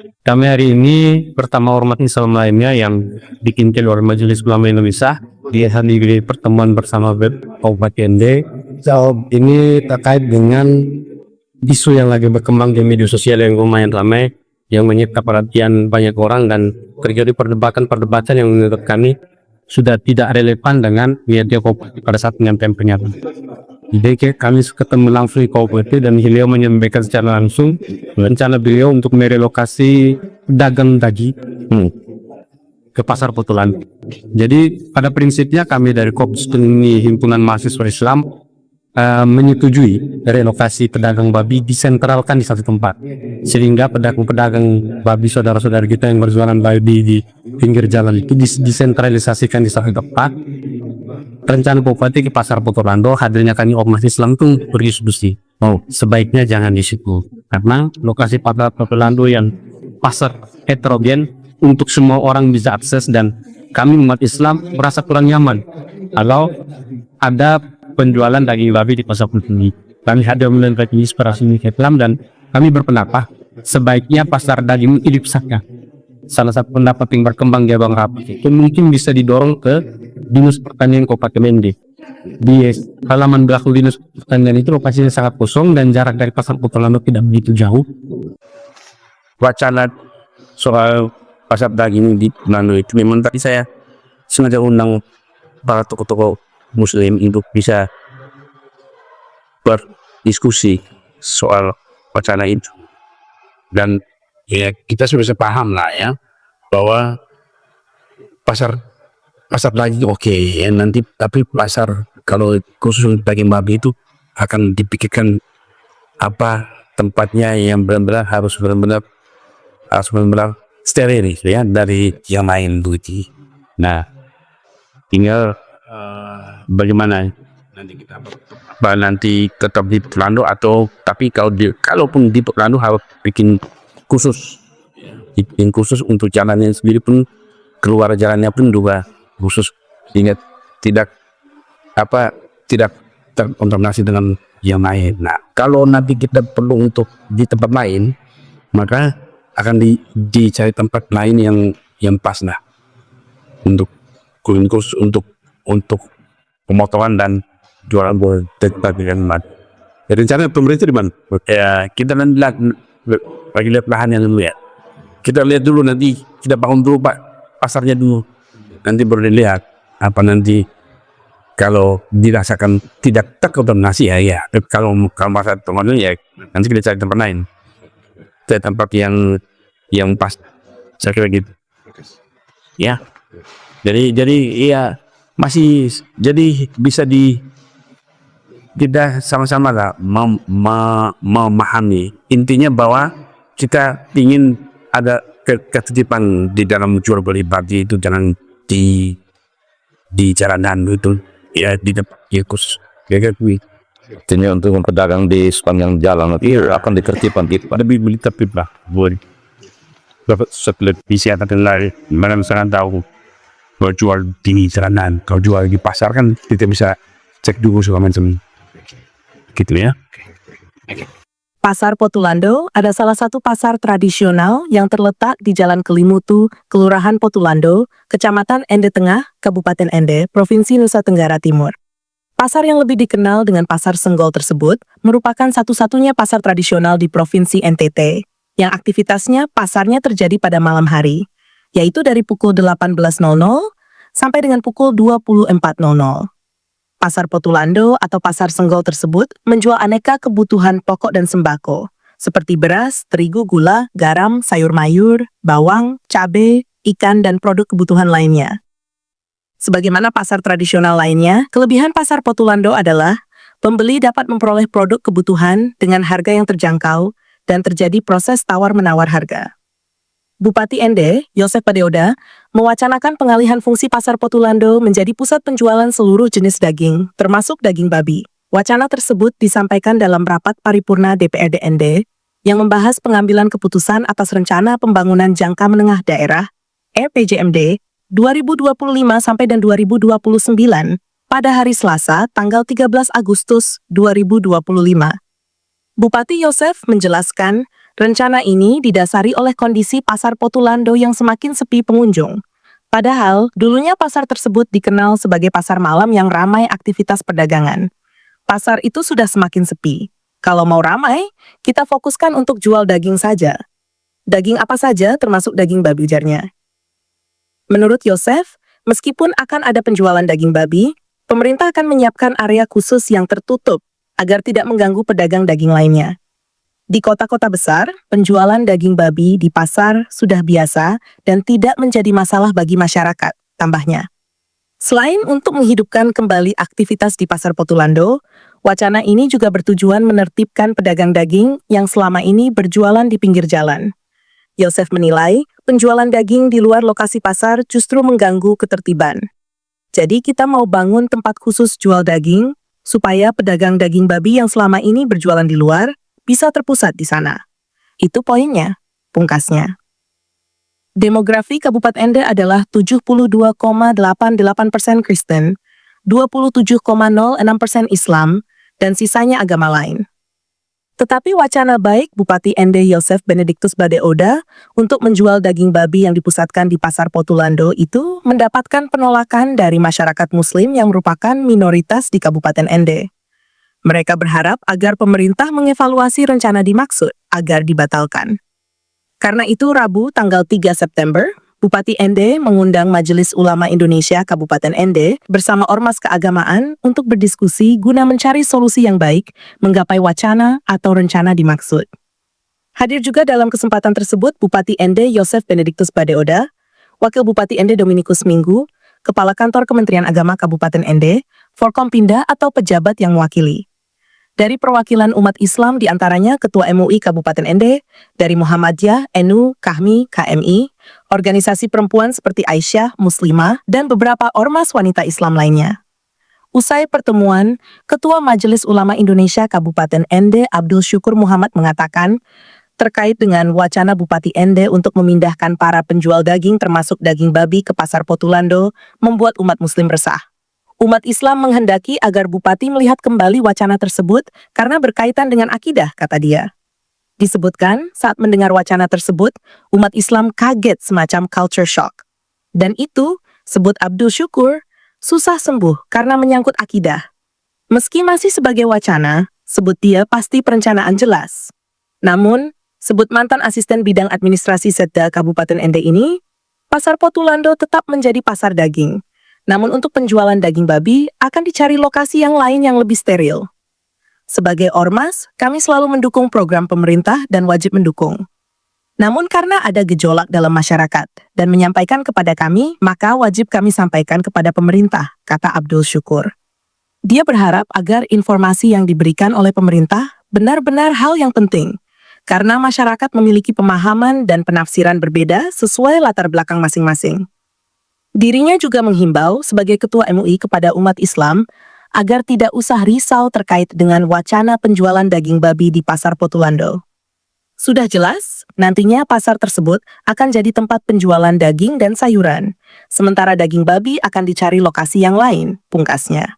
Kami hari ini bersama ormas Islam lainnya yang dikintil oleh Majelis Ulama Indonesia dihadiri pertemuan bersama Kabupaten ND. Ini terkait dengan isu yang lagi berkembang di media sosial yang lumayan ramai, yang menyita perhatian banyak orang dan terjadi perdebatan yang menurut kami sudah tidak relevan dengan niatnya Kabupaten pada saat penyampaian pernyataan. Jadi kami ketemu langsung di Kabupaten dan beliau menyampaikan secara langsung rencana beliau untuk merelokasi pedagang daging ke pasar Potulan. Jadi pada prinsipnya kami dari Kopsdeni Himpunan Mahasiswa Islam menyetujui relokasi pedagang babi disentralkan di satu tempat, sehingga pedagang babi saudara-saudara kita yang berjualan babi di pinggir jalan itu disentralisasikan di satu tempat. Rencana Bupati ke pasar Potolando, hadirnya kami ormas Islam itu berdiskusi. Sebaiknya jangan di situ, karena lokasi pasar Potolando yang pasar heterogen untuk semua orang bisa akses, dan kami umat Islam merasa kurang nyaman kalau ada penjualan daging babi di pasar Potolando. Kami hadir melihat inspirasi Islam dan kami berpendapat sebaiknya pasar daging ini dipisahkan. Salah satu pendapat yang berkembang di Abang Rapat itu mungkin bisa didorong ke Dinas Pertanian Kabupaten ND. Di halaman belakang Dinas Pertanian itu lokasinya sangat kosong dan jarak dari pasar Potolando tidak begitu jauh. Wacana soal pasar daging di Potolando itu memang tadi saya sengaja undang para tokoh-tokoh Muslim untuk bisa berdiskusi soal wacana itu. Dan ya kita sudah sepaham lah ya bahwa pasar daging oke, ya nanti, tapi pasar kalau khusus untuk daging babi itu akan dipikirkan apa tempatnya yang benar-benar harus benar-benar steril ya dari yang lain begitu. Nah, tinggal bagaimana nanti tetap di Potolando atau tapi kalaupun di Potolando harus bikin khusus untuk jalannya sendiri pun, keluar jalannya pun juga khusus sehingga tidak terkontaminasi dengan yang lain. Nah, kalau nanti kita perlu untuk di tempat lain, maka akan dicari tempat lain yang pas lah untuk khusus untuk pemotongan dan jualan buah daging babi. Rencana pemerintah di mana? Ya kita nanti lihat lahannya dulu ya. Kita lihat dulu, nanti kita bangun dulu Pak pasarnya dulu. Nanti baru dilihat apa nanti kalau dirasakan tidak terkontaminasi ya. Kalau masa teman ya nanti kita cari tempat lain. Cari tempat yang pas. Saya kira gitu. Ya. Jadi iya masih jadi bisa kita sama-sama lah memahami intinya bahwa kita ingin ada ketertiban di dalam jual beli babi itu, jangan di jalanan itu ya, di tempat khusus kayak gitu. Artinya untuk pedagang di sepanjang jalan nanti akan ditertibkan gitu Pak. Lebih tertib lah buat setelah bisa terkenal mana misalkan tahu jual di jalanan, kalau jual di pasar kan kita bisa cek dulu segala macam gitu ya. Pasar Potolando adalah salah satu pasar tradisional yang terletak di Jalan Kelimutu, Kelurahan Potolando, Kecamatan Ende Tengah, Kabupaten Ende, Provinsi Nusa Tenggara Timur. Pasar yang lebih dikenal dengan Pasar Senggol tersebut merupakan satu-satunya pasar tradisional di Provinsi NTT, yang aktivitasnya pasarnya terjadi pada malam hari, yaitu dari pukul 18.00 sampai dengan pukul 24.00. Pasar Potolando atau Pasar Senggol tersebut menjual aneka kebutuhan pokok dan sembako, seperti beras, terigu, gula, garam, sayur mayur, bawang, cabai, ikan, dan produk kebutuhan lainnya. Sebagaimana pasar tradisional lainnya, kelebihan Pasar Potolando adalah pembeli dapat memperoleh produk kebutuhan dengan harga yang terjangkau dan terjadi proses tawar-menawar harga. Bupati Ende, Yosef Padeoda, mewacanakan pengalihan fungsi Pasar Potolando menjadi pusat penjualan seluruh jenis daging, termasuk daging babi. Wacana tersebut disampaikan dalam rapat paripurna DPRD Ende yang membahas pengambilan keputusan atas Rencana Pembangunan Jangka Menengah Daerah (RPJMD) 2025 sampai dan 2029 pada hari Selasa, tanggal 13 Agustus 2025. Bupati Yosef menjelaskan Rencana ini didasari oleh kondisi pasar Potulandu yang semakin sepi pengunjung. Padahal, dulunya pasar tersebut dikenal sebagai pasar malam yang ramai aktivitas perdagangan. Pasar itu sudah semakin sepi. Kalau mau ramai, kita fokuskan untuk jual daging saja. Daging apa saja termasuk daging babi, ujarnya. Menurut Yosef, meskipun akan ada penjualan daging babi, pemerintah akan menyiapkan area khusus yang tertutup agar tidak mengganggu pedagang daging lainnya. Di kota-kota besar, penjualan daging babi di pasar sudah biasa dan tidak menjadi masalah bagi masyarakat, tambahnya. Selain untuk menghidupkan kembali aktivitas di pasar Potulandu, wacana ini juga bertujuan menertibkan pedagang daging yang selama ini berjualan di pinggir jalan. Yosef menilai, penjualan daging di luar lokasi pasar justru mengganggu ketertiban. Jadi kita mau bangun tempat khusus jual daging, supaya pedagang daging babi yang selama ini berjualan di luar, bisa terpusat di sana. Itu poinnya, pungkasnya. Demografi Kabupaten Ende adalah 72,88% Kristen, 27,06% Islam, dan sisanya agama lain. Tetapi wacana baik Bupati Ende Yosef Benediktus Badeoda untuk menjual daging babi yang dipusatkan di pasar Potulandu itu mendapatkan penolakan dari masyarakat Muslim yang merupakan minoritas di Kabupaten Ende. Mereka berharap agar pemerintah mengevaluasi rencana dimaksud agar dibatalkan. Karena itu Rabu tanggal 3 September, Bupati Ende mengundang Majelis Ulama Indonesia Kabupaten Ende bersama ormas keagamaan untuk berdiskusi guna mencari solusi yang baik menggapai wacana atau rencana dimaksud. Hadir juga dalam kesempatan tersebut Bupati Ende Yosef Benediktus Badeoda, Wakil Bupati Ende Dominikus Minggu, Kepala Kantor Kementerian Agama Kabupaten Ende, Forkompinda atau pejabat yang mewakili. Dari perwakilan umat Islam diantaranya Ketua MUI Kabupaten Ende, dari Muhammadiyah, NU, KAHMI, KMI, organisasi perempuan seperti Aisyah, Muslimah, dan beberapa ormas wanita Islam lainnya. Usai pertemuan, Ketua Majelis Ulama Indonesia Kabupaten Ende Abdul Syukur Muhammad mengatakan, terkait dengan wacana Bupati Ende untuk memindahkan para penjual daging termasuk daging babi ke pasar Potulandu, membuat umat Muslim resah. Umat Islam menghendaki agar Bupati melihat kembali wacana tersebut karena berkaitan dengan akidah, kata dia. Disebutkan, saat mendengar wacana tersebut, umat Islam kaget semacam culture shock. Dan itu, sebut Abdul Syukur, susah sembuh karena menyangkut akidah. Meski masih sebagai wacana, sebut dia pasti perencanaan jelas. Namun, sebut mantan asisten bidang administrasi Setda Kabupaten Ende ini, pasar Potulandu tetap menjadi pasar daging. Namun untuk penjualan daging babi akan dicari lokasi yang lain yang lebih steril. Sebagai ormas, kami selalu mendukung program pemerintah dan wajib mendukung. Namun karena ada gejolak dalam masyarakat dan menyampaikan kepada kami, maka wajib kami sampaikan kepada pemerintah, kata Abdul Syukur. Dia berharap agar informasi yang diberikan oleh pemerintah benar-benar hal yang penting, karena masyarakat memiliki pemahaman dan penafsiran berbeda sesuai latar belakang masing-masing. Dirinya juga menghimbau sebagai Ketua MUI kepada umat Islam agar tidak usah risau terkait dengan wacana penjualan daging babi di pasar Potulandu. Sudah jelas, nantinya pasar tersebut akan jadi tempat penjualan daging dan sayuran, sementara daging babi akan dicari lokasi yang lain, pungkasnya.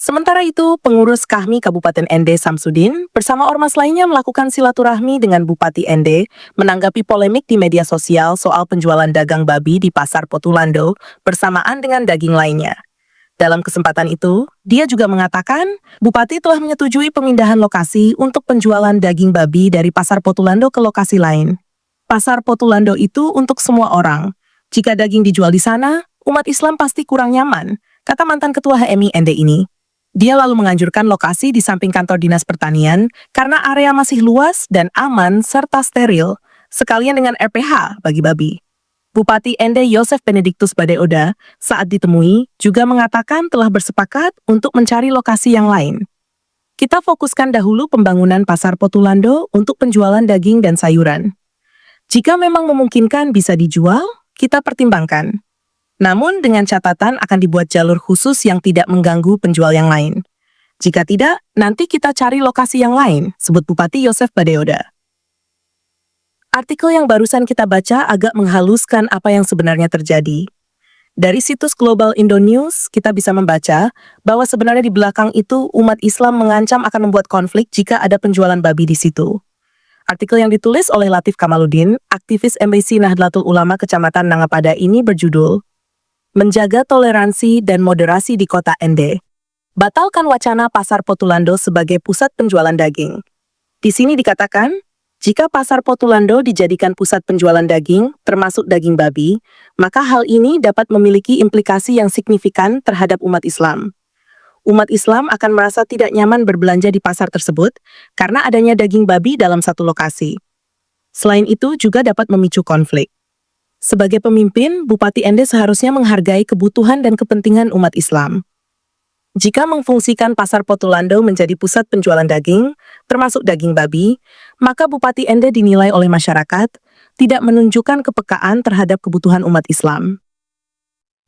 Sementara itu, pengurus KAHMI Kabupaten Ende Samsudin bersama ormas lainnya melakukan silaturahmi dengan Bupati Ende menanggapi polemik di media sosial soal penjualan dagang babi di pasar Potulandu bersamaan dengan daging lainnya. Dalam kesempatan itu, dia juga mengatakan Bupati telah menyetujui pemindahan lokasi untuk penjualan daging babi dari pasar Potulandu ke lokasi lain. Pasar Potulandu itu untuk semua orang. Jika daging dijual di sana, umat Islam pasti kurang nyaman, kata mantan Ketua HMI Ende ini. Dia lalu menganjurkan lokasi di samping kantor dinas pertanian karena area masih luas dan aman serta steril, sekalian dengan RPH bagi babi. Bupati Ende Yosef Benediktus Badeoda saat ditemui juga mengatakan telah bersepakat untuk mencari lokasi yang lain. Kita fokuskan dahulu pembangunan pasar Potulandu untuk penjualan daging dan sayuran. Jika memang memungkinkan bisa dijual, kita pertimbangkan. Namun dengan catatan akan dibuat jalur khusus yang tidak mengganggu penjual yang lain. Jika tidak, nanti kita cari lokasi yang lain, sebut Bupati Yosef Badeoda. Artikel yang barusan kita baca agak menghaluskan apa yang sebenarnya terjadi. Dari situs Global Indo News, kita bisa membaca bahwa sebenarnya di belakang itu umat Islam mengancam akan membuat konflik jika ada penjualan babi di situ. Artikel yang ditulis oleh Latif Kamaluddin, aktivis MBC Nahdlatul Ulama Kecamatan Nangapada ini berjudul Menjaga Toleransi dan Moderasi di Kota Ende. Batalkan wacana Pasar Potulandu sebagai pusat penjualan daging. Di sini dikatakan, jika Pasar Potulandu dijadikan pusat penjualan daging, termasuk daging babi, maka hal ini dapat memiliki implikasi yang signifikan terhadap umat Islam. Umat Islam akan merasa tidak nyaman berbelanja di pasar tersebut karena adanya daging babi dalam satu lokasi. Selain itu juga dapat memicu konflik. Sebagai pemimpin, Bupati Ende seharusnya menghargai kebutuhan dan kepentingan umat Islam. Jika memfungsikan Pasar Potulandu menjadi pusat penjualan daging, termasuk daging babi, maka Bupati Ende dinilai oleh masyarakat tidak menunjukkan kepekaan terhadap kebutuhan umat Islam.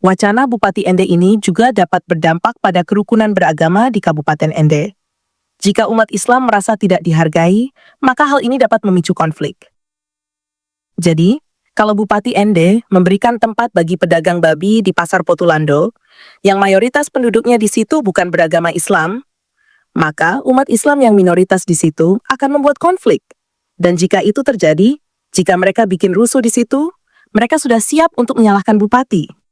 Wacana Bupati Ende ini juga dapat berdampak pada kerukunan beragama di Kabupaten Ende. Jika umat Islam merasa tidak dihargai, maka hal ini dapat memicu konflik. Jadi, kalau Bupati Ende memberikan tempat bagi pedagang babi di Pasar Potulandu, yang mayoritas penduduknya di situ bukan beragama Islam, maka umat Islam yang minoritas di situ akan membuat konflik. Dan jika itu terjadi, jika mereka bikin rusuh di situ, mereka sudah siap untuk menyalahkan Bupati.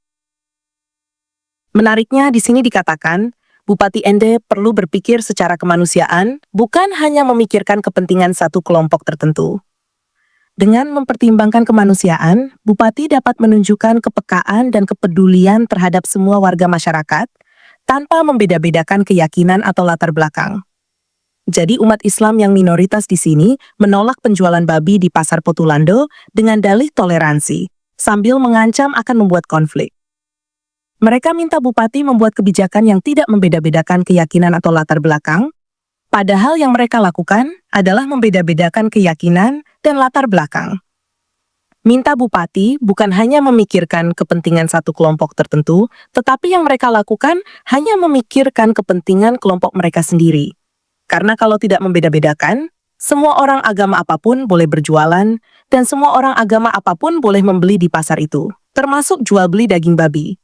Menariknya di sini dikatakan, Bupati Ende perlu berpikir secara kemanusiaan, bukan hanya memikirkan kepentingan satu kelompok tertentu. Dengan mempertimbangkan kemanusiaan, Bupati dapat menunjukkan kepekaan dan kepedulian terhadap semua warga masyarakat, tanpa membeda-bedakan keyakinan atau latar belakang. Jadi umat Islam yang minoritas di sini menolak penjualan babi di Pasar Potulandu dengan dalih toleransi, sambil mengancam akan membuat konflik. Mereka minta Bupati membuat kebijakan yang tidak membeda-bedakan keyakinan atau latar belakang, padahal yang mereka lakukan adalah membeda-bedakan keyakinan dan latar belakang. Minta Bupati bukan hanya memikirkan kepentingan satu kelompok tertentu, tetapi yang mereka lakukan hanya memikirkan kepentingan kelompok mereka sendiri. Karena kalau tidak membeda-bedakan, semua orang agama apapun boleh berjualan, dan semua orang agama apapun boleh membeli di pasar itu, termasuk jual beli daging babi.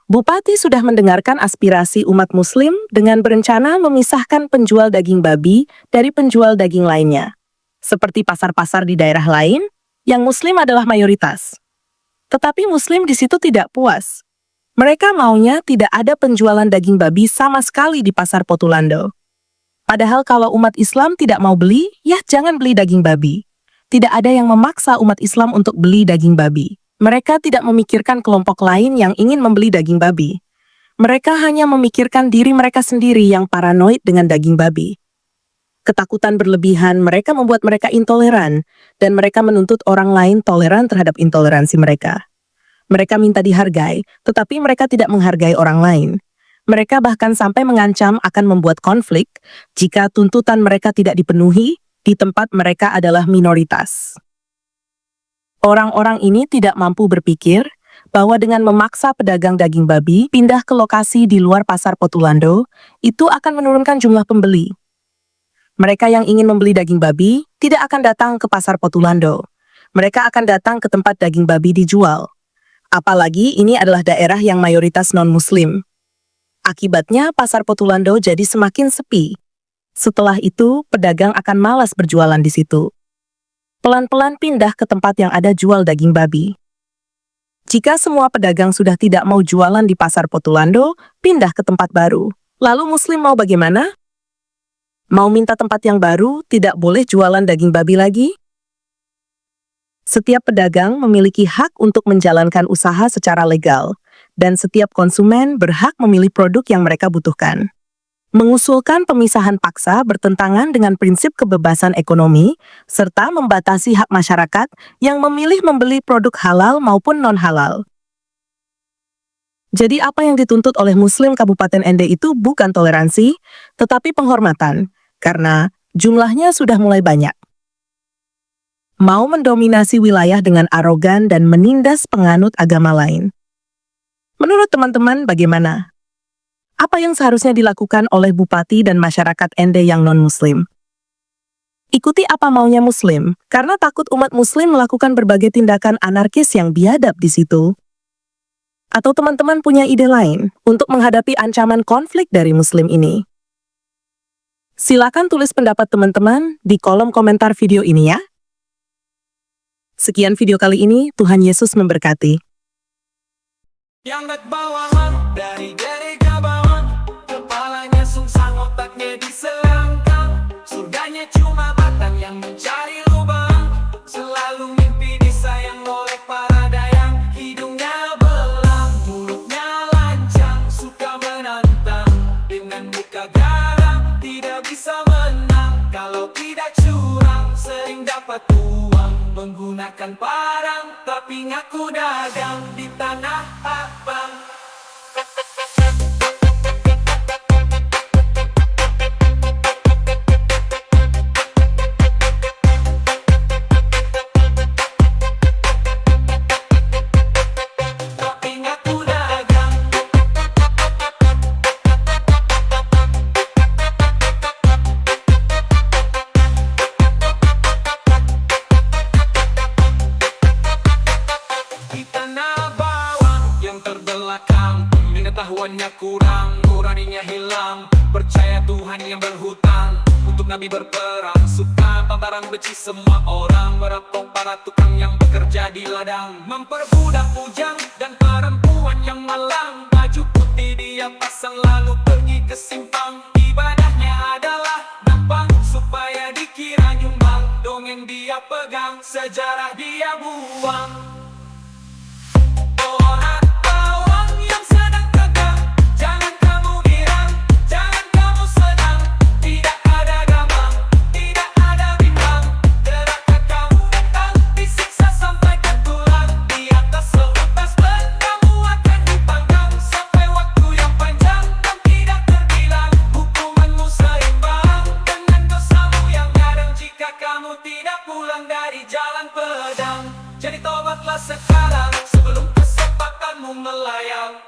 Bupati sudah mendengarkan aspirasi umat Muslim dengan berencana memisahkan penjual daging babi dari penjual daging lainnya. Seperti pasar-pasar di daerah lain, yang Muslim adalah mayoritas. Tetapi Muslim di situ tidak puas. Mereka maunya tidak ada penjualan daging babi sama sekali di Pasar Potulandu. Padahal kalau umat Islam tidak mau beli, ya jangan beli daging babi. Tidak ada yang memaksa umat Islam untuk beli daging babi. Mereka tidak memikirkan kelompok lain yang ingin membeli daging babi. Mereka hanya memikirkan diri mereka sendiri yang paranoid dengan daging babi. Ketakutan berlebihan mereka membuat mereka intoleran, dan mereka menuntut orang lain toleran terhadap intoleransi mereka. Mereka minta dihargai, tetapi mereka tidak menghargai orang lain. Mereka bahkan sampai mengancam akan membuat konflik jika tuntutan mereka tidak dipenuhi di tempat mereka adalah minoritas. Orang-orang ini tidak mampu berpikir bahwa dengan memaksa pedagang daging babi pindah ke lokasi di luar Pasar Potulandu, itu akan menurunkan jumlah pembeli. Mereka yang ingin membeli daging babi tidak akan datang ke Pasar Potulandu. Mereka akan datang ke tempat daging babi dijual. Apalagi ini adalah daerah yang mayoritas non-Muslim. Akibatnya Pasar Potulandu jadi semakin sepi. Setelah itu, pedagang akan malas berjualan di situ. Pelan-pelan pindah ke tempat yang ada jual daging babi. Jika semua pedagang sudah tidak mau jualan di Pasar Potulandu, pindah ke tempat baru. Lalu Muslim mau bagaimana? Mau minta tempat yang baru, tidak boleh jualan daging babi lagi? Setiap pedagang memiliki hak untuk menjalankan usaha secara legal, dan setiap konsumen berhak memilih produk yang mereka butuhkan. Mengusulkan pemisahan paksa bertentangan dengan prinsip kebebasan ekonomi, serta membatasi hak masyarakat yang memilih membeli produk halal maupun non-halal. Jadi apa yang dituntut oleh Muslim Kabupaten Ende itu bukan toleransi, tetapi penghormatan, karena jumlahnya sudah mulai banyak. Mau mendominasi wilayah dengan arogan dan menindas penganut agama lain. Menurut teman-teman bagaimana? Apa yang seharusnya dilakukan oleh Bupati dan masyarakat Ende yang non-Muslim? Ikuti apa maunya Muslim, karena takut umat Muslim melakukan berbagai tindakan anarkis yang biadab di situ. Atau teman-teman punya ide lain untuk menghadapi ancaman konflik dari Muslim ini? Silakan tulis pendapat teman-teman di kolom komentar video ini ya. Sekian video kali ini, Tuhan Yesus memberkati. Yang nagbawangan dari gabawan, kepalanya sungsang, otaknya diselangkang. Surganya cuma batang yang mencari lubang, selalu mimpi disayang oleh para dayang. Hidungnya belang, mulutnya lancang, suka menantang. Dengan muka garang, tidak bisa menang. Kalau tidak curang, sering dapat uang. Menggunakan parang, tapi ngaku dagang di tanah abang. Tapi ngaku dagang. Di tanah bawang yang terbelakang, pengetahuannya kurang, nuraninya hilang. Percaya Tuhan yang berhutang, untuk nabi berperang. Suka barang benci semua orang, merampok para tukang yang bekerja di ladang. Memperbudak bujang dan perempuan yang malang. Baju putih dia pasang lalu pergi ke simpang. Ibadahnya adalah nampang supaya dikira nyumbang. Dongeng dia pegang, sejarah dia buang. Orang bawang yang sedang tegang, jangan kamu girang, jangan kamu senang. Tidak ada gamang, tidak ada bimbang. Gerakan kamu datang, disiksa sampai ke tulang. Di atas seutas ban, kamu akan dipanggang sampai waktu yang panjang dan tidak terbilang. Hukumanmu seimbang dengan dosamu yang kadang, jika kamu tidak pulang dari jalan pedang. Jadi tobatlah sekarang sebelum kesempatanmu melayang.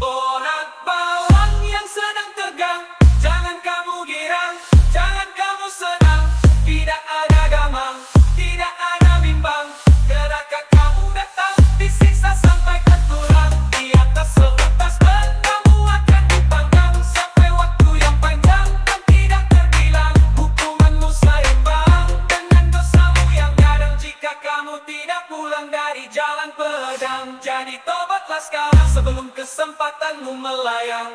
Orang bawang yang sedang tegang, jangan kamu girang, jangan kamu senang. Tidak ada gamang, tidak ada bimbang. Gerakan kamu datang, disiksa sampai ke tulang. Di atas seutas ban, kamu akan dipanggang sampai waktu yang panjang dan tidak terbilang. Hukumanmu seimbang dengan dosamu yang kadang, jika kamu tidak pulang dari jalan pedang. Jadi tobatlah sekarang sebelum kesempatanmu melayang.